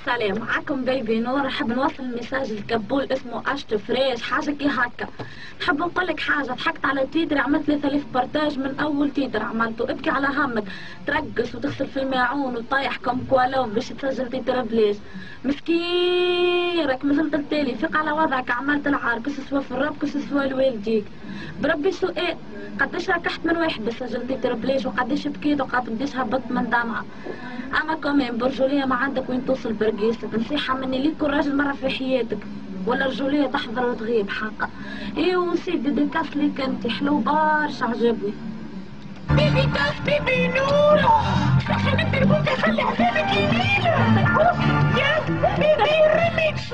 سلام معاكم بيبي نور. نحب نوصل الميساج لكبول اسمه اشت فريش حاجه كي هكا. نحب نقول لك حاجه، ضحكت على تيتر عملت 3000 بارتاج من اول تيتر عملته. ابكي على همك ترقص وتغسل في الماعون وتطيح كم كوالون باش تسجل تيتر بليش. مسكين راك مازلت التالي، فيق على وضعك عملت العار كس سوا في الرب كس سوا لوالديك. بربي سؤال، قداش ركحت من واحد باش سجلت تيتر بليش وقداش بكيت وقداش هبطت من دمعه. اما كمان برجوليه ما عندك وين توصل برقيستك. نصيحه مني ليك كل راجل مره في حياتك ولا رجوليه تحضر وتغيب حقا. ايوا سيدي ديكاس ليك انت حلو برشا عجبني. بيبي كاس بيبي نورة خلي الدربوكة خلي عذابك يميلة العروس يا بيبي ريميكس.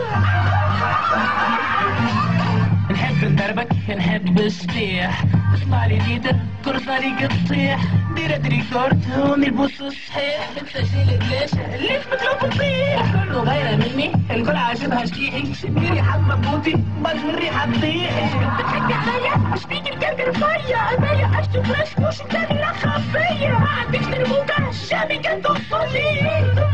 نحب ندربك نحب الصبيح اسمع لي تيتر كل طريقة تصيح ديرة ريكورد هون البوس الصحيح نسجل بلاشة اللي في مطلوب نطيح كله غير مني الكل عاجبها شيحي شديلي حد مبوطي باش من ريحة تطيح بتحكي عليا مش بيجي الكلب رفيع عمالي اشتو فريش مش انت اللي خفية ما عندكش تربوكة شامي كنتو الصليب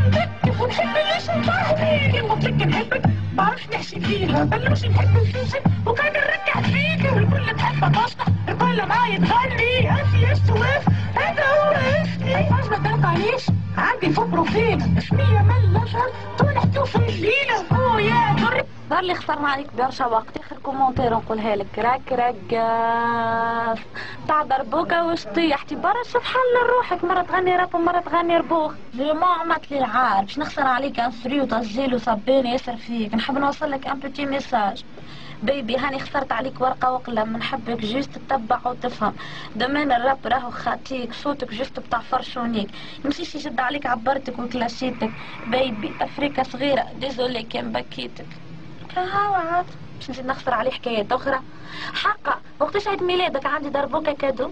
ونحب ليش نفهمي قلت لك نحبك بعرفش نحشي فيها بلوش نحب نفوسك وكان نرجع فيك الكل تحب تصنع الكل معايا تغني انت يا السواف هذا هو اسمي ما تنفعنيش عندي فوق بروفيل اسمية من الاشهر طلعتو في الليلة اوه يا در صار لي خسرنا عليك برشا وقت. اخر كومونتير نقولها لك راك رقاص تاع دربوكه واش طيحتي برا. شوف حل روحك، مره تغني راب ومره تغني ربوخ. فريمون عملت لي العار باش نخسر عليك انستري وتسجيل وصبين ياسر فيك. نحب نوصل لك ان بوتي ميساج بيبي هاني خسرت عليك ورقه وقلم. نحبك جوست تتبع وتفهم دمان الراب راهو خاطيك صوتك جوست بتاع فرشونيك يمشيش يشد عليك عبرتك وكلاشيتك. بيبي افريكا صغيره ديزولي كان بكيتك. هاو باش نزيد نخسر عليه حكايات اخرى. حقا وقتاش عيد ميلادك عندي دربوكه كادو.